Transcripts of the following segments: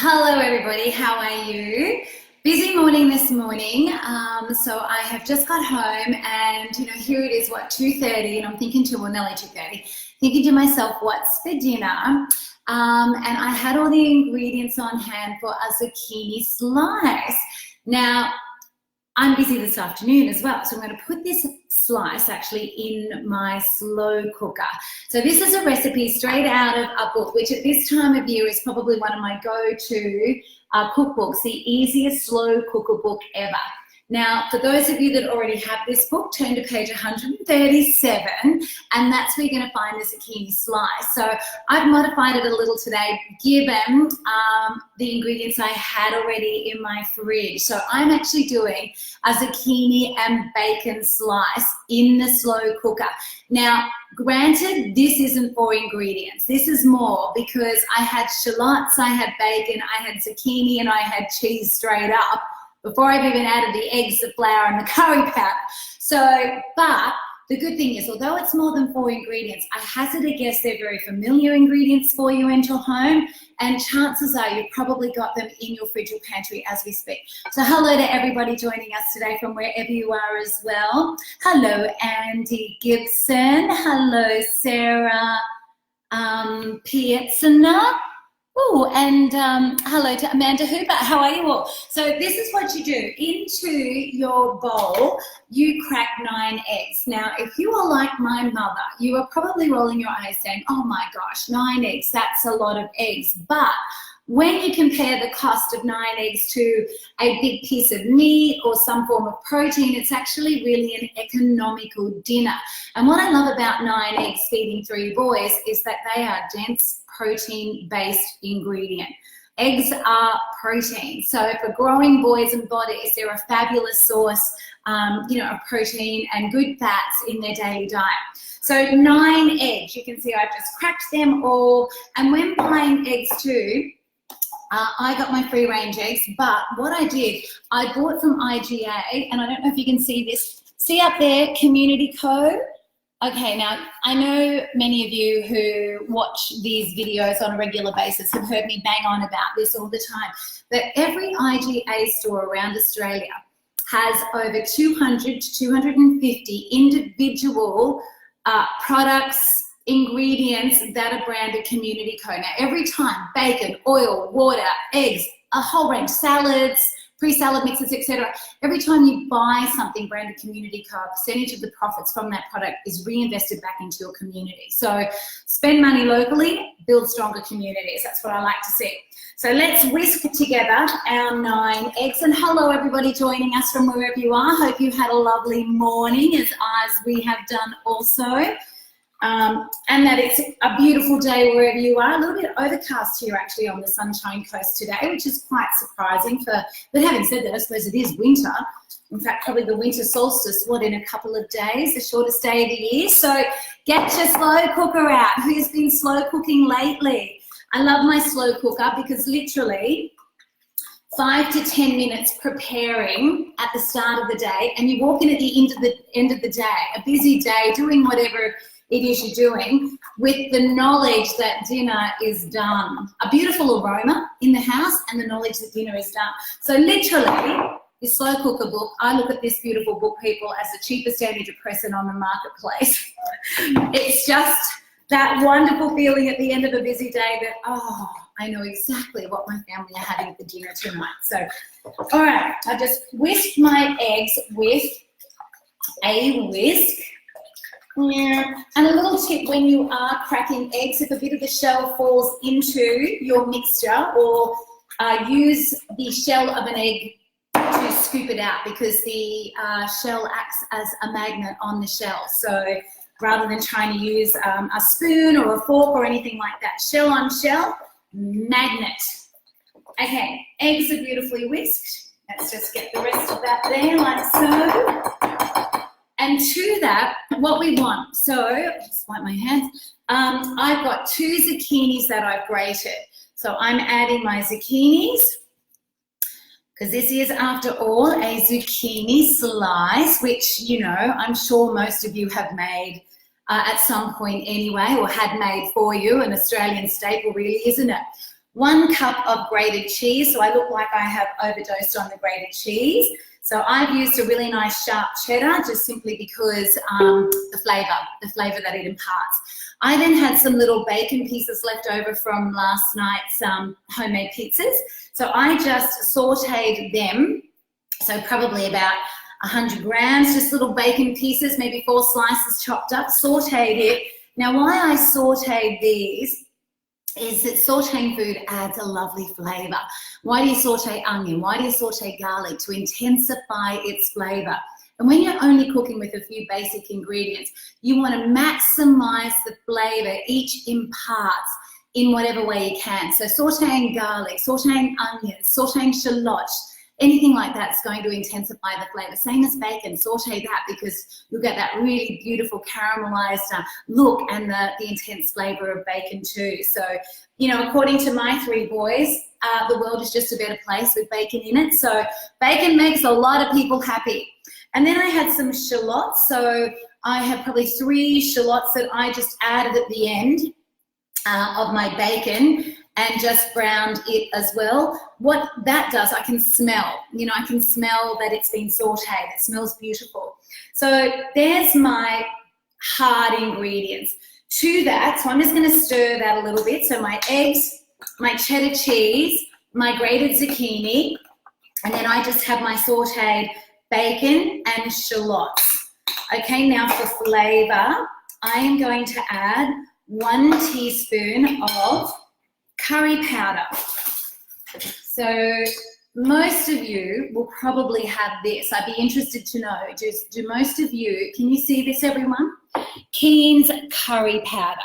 Hello everybody, how are you? Busy morning this morning. So I have just got home and here it is, 2:30, and I'm thinking well, nearly 2:30, thinking to myself, what's for dinner? And I had all the ingredients on hand for a zucchini slice. Now, I'm busy this afternoon as well, so I'm going to put this slice actually in my slow cooker. So this is a recipe straight out of a book, which at this time of year is probably one of my go-to cookbooks, the easiest slow cooker book ever. Now, for those of you that already have this book, turn to page 137, and that's where you're going to find the zucchini slice. So I've modified it a little today, given the ingredients I had already in my fridge. So I'm actually doing a zucchini and bacon slice in the slow cooker. Now, granted, this isn't 4 ingredients. This is more because I had shallots, I had bacon, I had zucchini, and I had cheese straight up, before I've even added the eggs, the flour, and the curry powder. So, but the good thing is, although it's more than 4 ingredients, I hazard a guess they're very familiar ingredients for you in your home, and chances are you've probably got them in your fridge or pantry as we speak. So hello to everybody joining us today from wherever you are as well. Hello, Andy Gibson. Hello, Sarah Pietzner. Oh, and hello to Amanda Hooper. How are you all? So this is what you do. Into your bowl, you crack 9 eggs. Now, if you are like my mother, you are probably rolling your eyes saying, oh my gosh, 9 eggs, that's a lot of eggs. But when you compare the cost of 9 eggs to a big piece of meat or some form of protein, it's actually really an economical dinner. And what I love about 9 eggs feeding 3 boys is that they are dense protein-based ingredient. Eggs are protein. So for growing boys and bodies, they're a fabulous source, of protein and good fats in their daily diet. So 9 eggs, you can see I've just cracked them all. And when buying eggs too, I got my free range eggs, but what I did, I bought from IGA, and I don't know if you can see this. See up there, Community Code? Okay, now I know many of you who watch these videos on a regular basis have heard me bang on about this all the time, but every IGA store around Australia has over 200 to 250 individual products, ingredients that are branded Community Code. Now every time, bacon, oil, water, eggs, a whole range, salads, pre-salad mixes, etc. Every time you buy something branded Community Code, a percentage of the profits from that product is reinvested back into your community. So spend money locally, build stronger communities. That's what I like to see. So let's whisk together our 9 eggs. And hello everybody joining us from wherever you are. Hope you had a lovely morning as we have done also. And that it's a beautiful day wherever you are. A little bit overcast here actually on the Sunshine Coast today, which is quite surprising. But having said that, I suppose it is winter. In fact, probably the winter solstice, in a couple of days, the shortest day of the year. So get your slow cooker out. Who's been slow cooking lately? I love my slow cooker because literally 5 to 10 minutes preparing at the start of the day, and you walk in at the end of the day, a busy day, doing whatever it is you're doing, with the knowledge that dinner is done. A beautiful aroma in the house and the knowledge that dinner is done. So literally, this slow cooker book, I look at this beautiful book, people, as the cheapest antidepressant on the marketplace. It's just that wonderful feeling at the end of a busy day that, oh, I know exactly what my family are having for dinner tonight. So, all right, I just whisked my eggs with a whisk. Yeah. And a little tip when you are cracking eggs, if a bit of the shell falls into your mixture, or use the shell of an egg to scoop it out, because the shell acts as a magnet on the shell. So rather than trying to use a spoon or a fork or anything like that, shell on shell, magnet. Okay, eggs are beautifully whisked. Let's just get the rest of that there like so. And to that, what we want, so just wipe my hands. I've got 2 zucchinis that I've grated. So I'm adding my zucchinis, because this is, after all, a zucchini slice, which, I'm sure most of you have made at some point anyway, or had made for you, an Australian staple really, isn't it? 1 cup of grated cheese. So I look like I have overdosed on the grated cheese. So I've used a really nice sharp cheddar just simply because the flavor that it imparts. I then had some little bacon pieces left over from last night's homemade pizzas. So I just sauteed them. So probably about 100 grams, just little bacon pieces, maybe 4 slices chopped up, sauteed it. Now why I sauteed these is that sauteing food adds a lovely flavor. Why do you saute onion? Why do you saute garlic? To intensify its flavor. And when you're only cooking with a few basic ingredients, you want to maximize the flavor each imparts in whatever way you can. So sauteing garlic, sauteing onions, sauteing shallots, anything like that's going to intensify the flavor. Same as bacon, saute that because you'll get that really beautiful caramelized look and the intense flavor of bacon too. So, you know, according to my 3 boys, the world is just a better place with bacon in it. So bacon makes a lot of people happy. And then I had some shallots. So I have probably 3 shallots that I just added at the end of my bacon and just browned it as well. What that does, I can smell, you know, I can smell that it's been sauteed. It smells beautiful. So there's my hard ingredients. To that, so I'm just going to stir that a little bit. So my eggs, my cheddar cheese, my grated zucchini, and then I just have my sauteed bacon and shallots. Okay, now for flavor, I am going to add 1 teaspoon of curry powder. So most of you will probably have this. I'd be interested to know, do most of you, can you see this, everyone? Keen's curry powder.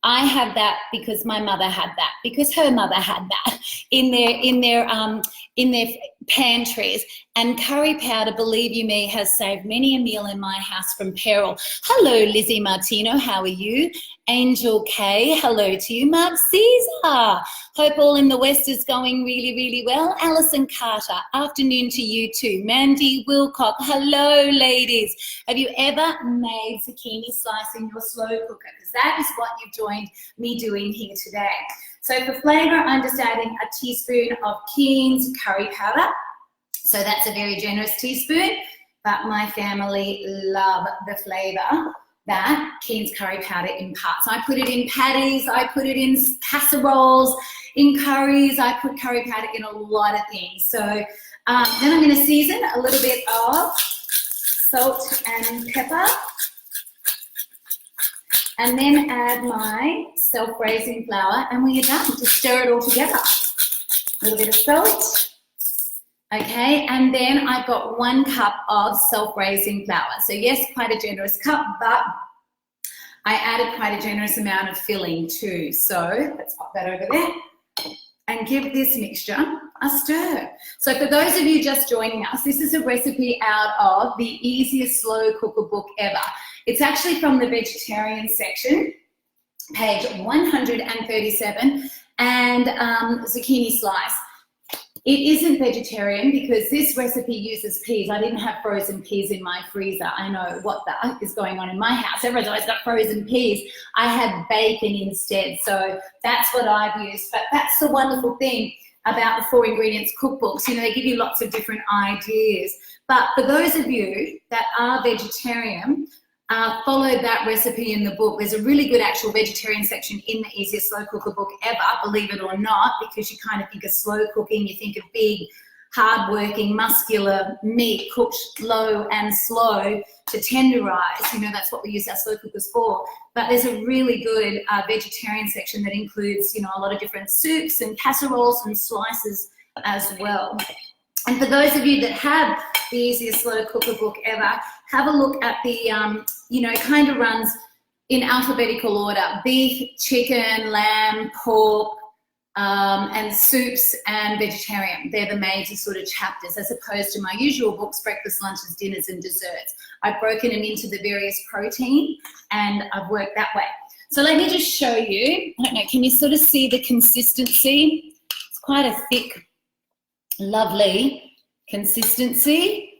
I have that because my mother had that, because her mother had that in their pantries. And curry powder, believe you me, has saved many a meal in my house from peril. Hello, Lizzie Martino, how are you? Angel K, hello to you. Mark Caesar, hope all in the West is going really, really well. Alison Carter, afternoon to you too. Mandy Wilcock, hello ladies. Have you ever made zucchini slice in your slow cooker? Because that is what you've joined me doing here today. So for flavor, I'm just adding a teaspoon of Keen's curry powder. So that's a very generous teaspoon, but my family love the flavor that Keen's curry powder imparts. I put it in patties, I put it in casseroles, in curries, I put curry powder in a lot of things. So then I'm going to season a little bit of salt and pepper, and then add my self-raising flour, and we are done. Just stir it all together. A little bit of salt. Okay, and then I've got 1 cup of self-raising flour. So yes, quite a generous cup, but I added quite a generous amount of filling too. So let's pop that over there and give this mixture a stir. So for those of you just joining us, this is a recipe out of the easiest slow cooker book ever. It's actually from the vegetarian section, page 137, and zucchini slice. It isn't vegetarian because this recipe uses peas. I didn't have frozen peas in my freezer. I know what that is going on in my house. Everyone's always got frozen peas. I had bacon instead. So that's what I've used. But that's the wonderful thing about the 4 ingredients cookbooks. You know, they give you lots of different ideas. But for those of you that are vegetarian, follow that recipe in the book. There's a really good actual vegetarian section in the easiest slow cooker book ever, believe it or not, because you kind of think of slow cooking, you think of big, hard-working, muscular meat cooked low and slow to tenderize. You know, that's what we use our slow cookers for. But there's a really good vegetarian section that includes, you know, a lot of different soups and casseroles and slices as well. And for those of you that have the easiest slow cooker book ever, have a look at the, you know, it kind of runs in alphabetical order: beef, chicken, lamb, pork, and soups and vegetarian. They're the major sort of chapters, as opposed to my usual books, breakfast, lunches, dinners, and desserts. I've broken them into the various protein, and I've worked that way. So let me just show you. I don't know, can you sort of see the consistency? It's quite a thick, lovely consistency.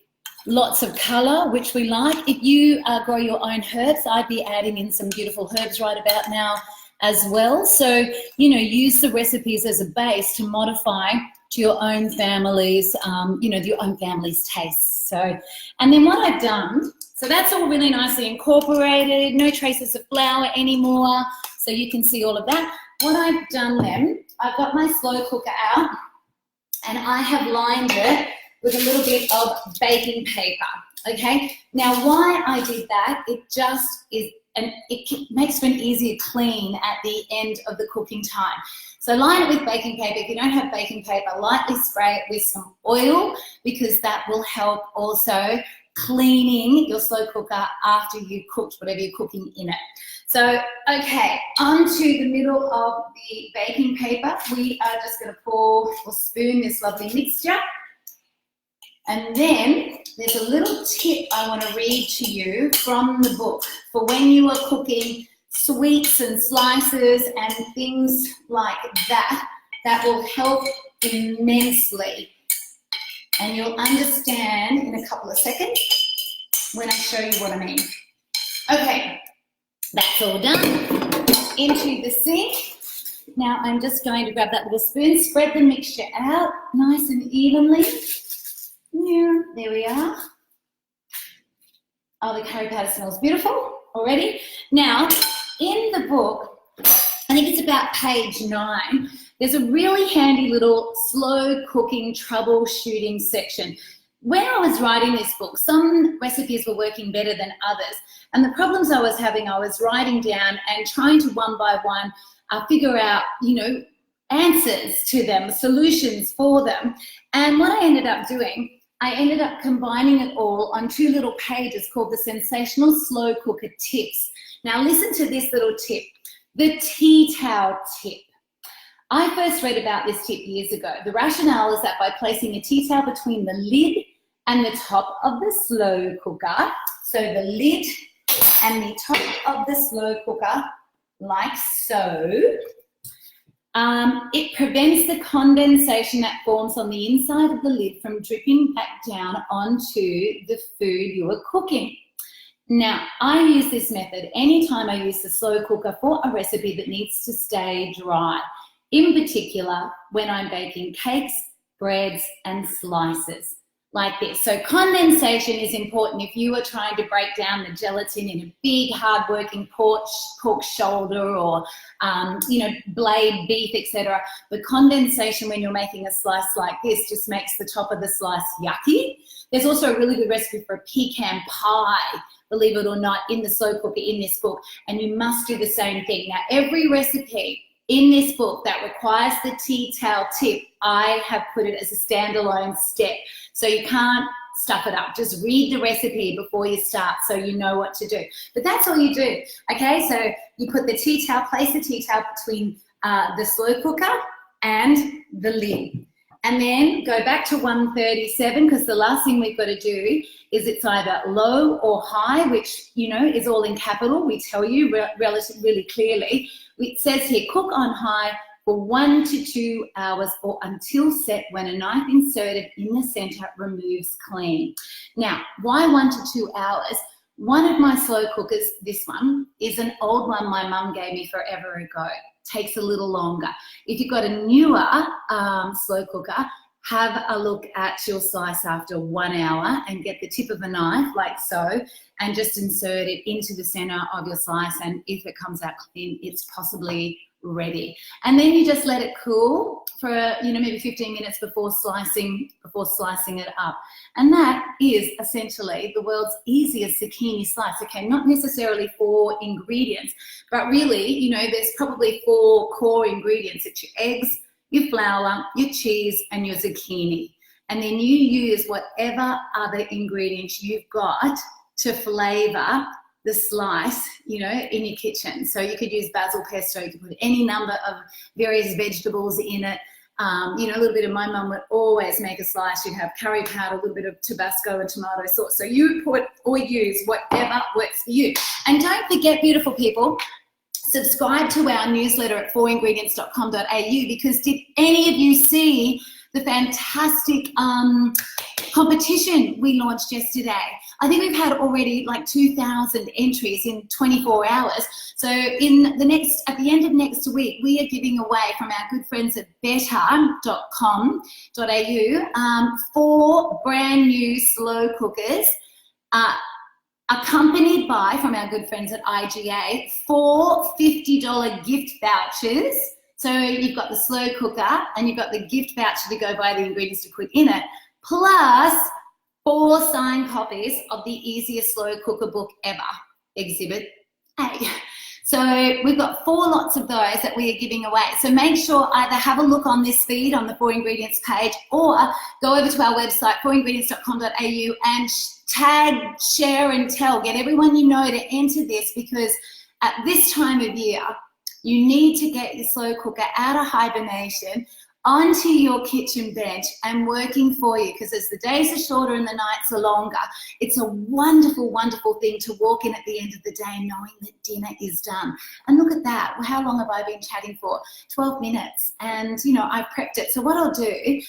Lots of colour, which we like. If you grow your own herbs, I'd be adding in some beautiful herbs right about now as well. So, you know, use the recipes as a base to modify to your own family's, you know, your own family's tastes. So, and then what I've done, so that's all really nicely incorporated, no traces of flour anymore, so you can see all of that. What I've done then, I've got my slow cooker out and I have lined it with a little bit of baking paper, okay? Now, why I did that, it just is, and it makes for an easier clean at the end of the cooking time. So line it with baking paper. If you don't have baking paper, lightly spray it with some oil because that will help also cleaning your slow cooker after you've cooked whatever you're cooking in it. So, okay, onto the middle of the baking paper. We are just going to pour or spoon this lovely mixture. And then there's a little tip I want to read to you from the book for when you are cooking sweets and slices and things like that. That will help immensely. And you'll understand in a couple of seconds when I show you what I mean. Okay, that's all done. Into the sink. Now I'm just going to grab that little spoon, spread the mixture out nice and evenly. Yeah, there we are. Oh, the curry powder smells beautiful already. Now, in the book, I think it's about page 9, there's a really handy little slow cooking troubleshooting section. When I was writing this book, some recipes were working better than others. And the problems I was having, I was writing down and trying to one by one figure out, you know, answers to them, solutions for them. And what I ended up doing, I ended up combining it all on 2 little pages called the Sensational Slow Cooker Tips. Now listen to this little tip, the tea towel tip. I first read about this tip years ago. The rationale is that by placing a tea towel between the lid and the top of the slow cooker, so the lid and the top of the slow cooker, like so, it prevents the condensation that forms on the inside of the lid from dripping back down onto the food you are cooking. Now, I use this method anytime I use the slow cooker for a recipe that needs to stay dry, in particular when I'm baking cakes, breads, and slices like this. So condensation is important if you are trying to break down the gelatin in a big, hard-working pork shoulder or, you know, blade beef, etc. The condensation when you're making a slice like this just makes the top of the slice yucky. There's also a really good recipe for a pecan pie, believe it or not, in the slow cooker in this book, and you must do the same thing. Now, every recipe in this book that requires the tea towel tip, I have put it as a standalone step. So you can't stuff it up. Just read the recipe before you start so you know what to do. But that's all you do, okay? So you put the tea towel, place the tea towel between the slow cooker and the lid. And then go back to 137 because the last thing we've got to do is it's either low or high, which, you know, is all in capital. We tell you really clearly. It says here, cook on high for 1 to 2 hours or until set when a knife inserted in the center removes clean. Now, why 1 to 2 hours? One of my slow cookers, this one, is an old one my mum gave me forever ago. Takes a little longer. If you've got a newer slow cooker, have a look at your slice after 1 hour and get the tip of a knife like so and just insert it into the center of your slice, and if it comes out clean, it's possibly ready. And then you just let it cool for, you know, maybe 15 minutes before slicing it up. And that is essentially the world's easiest zucchini slice. Okay, not necessarily 4 ingredients, but really, you know, there's probably 4 core ingredients. It's your eggs, your flour, your cheese, and your zucchini. And then you use whatever other ingredients you've got to flavor the slice, you know, in your kitchen. So you could use basil pesto, you could put any number of various vegetables in it. You know, a little bit of, my mum would always make a slice. You'd have curry powder, a little bit of Tabasco and tomato sauce. So you put or use whatever works for you. And don't forget, beautiful people, subscribe to our newsletter at 4ingredients.com.au, because did any of you see the fantastic competition we launched yesterday. I think we've had already like 2,000 entries in 24 hours. So at the end of next week, we are giving away from our good friends at better.com.au 4 brand new slow cookers, accompanied by, from our good friends at IGA, 4 $50 gift vouchers. So you've got the slow cooker and you've got the gift voucher to go buy the ingredients to put in it, plus 4 signed copies of the easiest slow cooker book ever, Exhibit A. So we've got 4 lots of those that we are giving away. So make sure either have a look on this feed on the 4 Ingredients page, or go over to our website, 4ingredients.com.au, and tag, share and tell. Get everyone you know to enter this, because at this time of year, you need to get your slow cooker out of hibernation, onto your kitchen bench and working for you, because as the days are shorter and the nights are longer, it's a wonderful, wonderful thing to walk in at the end of the day knowing that dinner is done. And look at that. Well, how long have I been chatting for? 12 minutes. And, you know, I've prepped it. So what I'll do,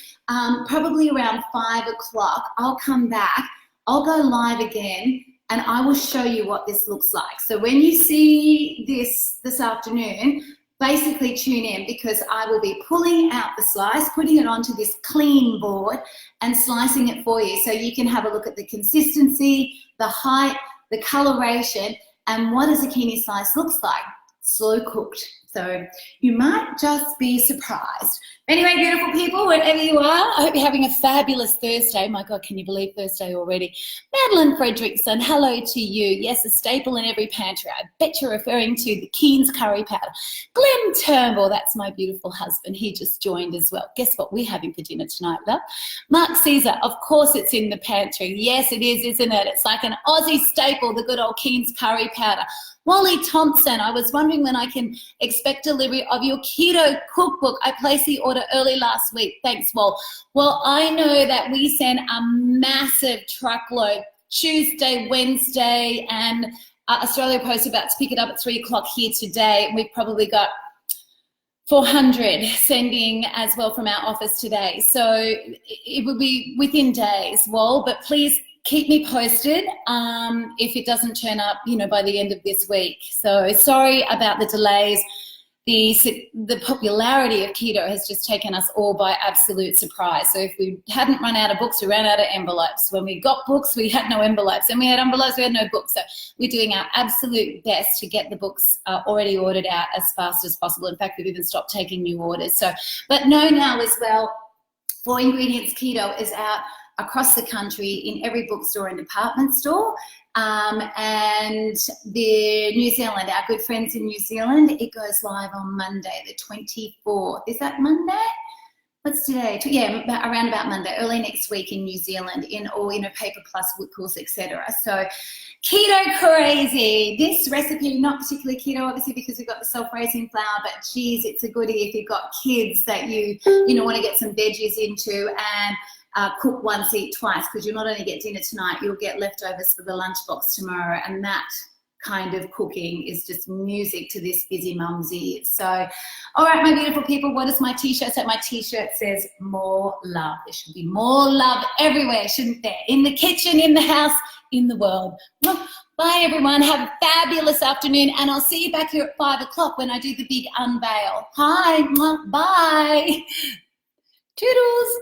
probably around 5 o'clock, I'll come back, I'll go live again, and I will show you what this looks like. So when you see this afternoon, basically tune in, because I will be pulling out the slice, putting it onto this clean board and slicing it for you, so you can have a look at the consistency, the height, the coloration, and what a zucchini slice looks like, slow cooked. So you might just be surprised. Anyway, beautiful people, wherever you are, I hope you're having a fabulous Thursday. My God, can you believe Thursday already? Madeline Fredrickson, hello to you. Yes, a staple in every pantry. I bet you're referring to the Keen's curry powder. Glenn Turnbull, that's my beautiful husband. He just joined as well. Guess what we're having for dinner tonight, love? Mark Caesar, of course it's in the pantry. Yes, it is, isn't it? It's like an Aussie staple, the good old Keen's curry powder. Wally Thompson, I was wondering when I can expect delivery of your keto cookbook. I placed the order early last week. Thanks, Wal. Well, I know that we sent a massive truckload Tuesday, Wednesday, and Australia Post about to pick it up at 3 o'clock here today. We've probably got 400 sending as well from our office today. So it will be within days, Wal, but please keep me posted if it doesn't turn up, you know, by the end of this week. So sorry about the delays. The popularity of keto has just taken us all by absolute surprise. So if we hadn't run out of books, we ran out of envelopes. When we got books, we had no envelopes. And we had envelopes, we had no books. So we're doing our absolute best to get the books already ordered out as fast as possible. In fact, we've even stopped taking new orders. So, but know now as well, 4 Ingredients Keto is out across the country in every bookstore and department store. And the New Zealand, our good friends in New Zealand, it goes live on Monday, the 24th. Is that Monday? What's today? Yeah, around about Monday, early next week in New Zealand, in all, you know, Paper Plus, Woodcourse, etc. So keto crazy. This recipe, not particularly keto, obviously, because we've got the self-raising flour, but geez, it's a goodie if you've got kids that you know, want to get some veggies into, and cook once, eat twice, because you'll not only get dinner tonight, you'll get leftovers for the lunchbox tomorrow, and that kind of cooking is just music to this busy mum's ears. So, all right, my beautiful people, what does my t-shirt say? My t-shirt says more love. There should be more love everywhere, shouldn't there? In the kitchen, in the house, in the world. Bye, everyone. Have a fabulous afternoon, and I'll see you back here at 5 o'clock when I do the big unveil. Hi. Bye. Toodles.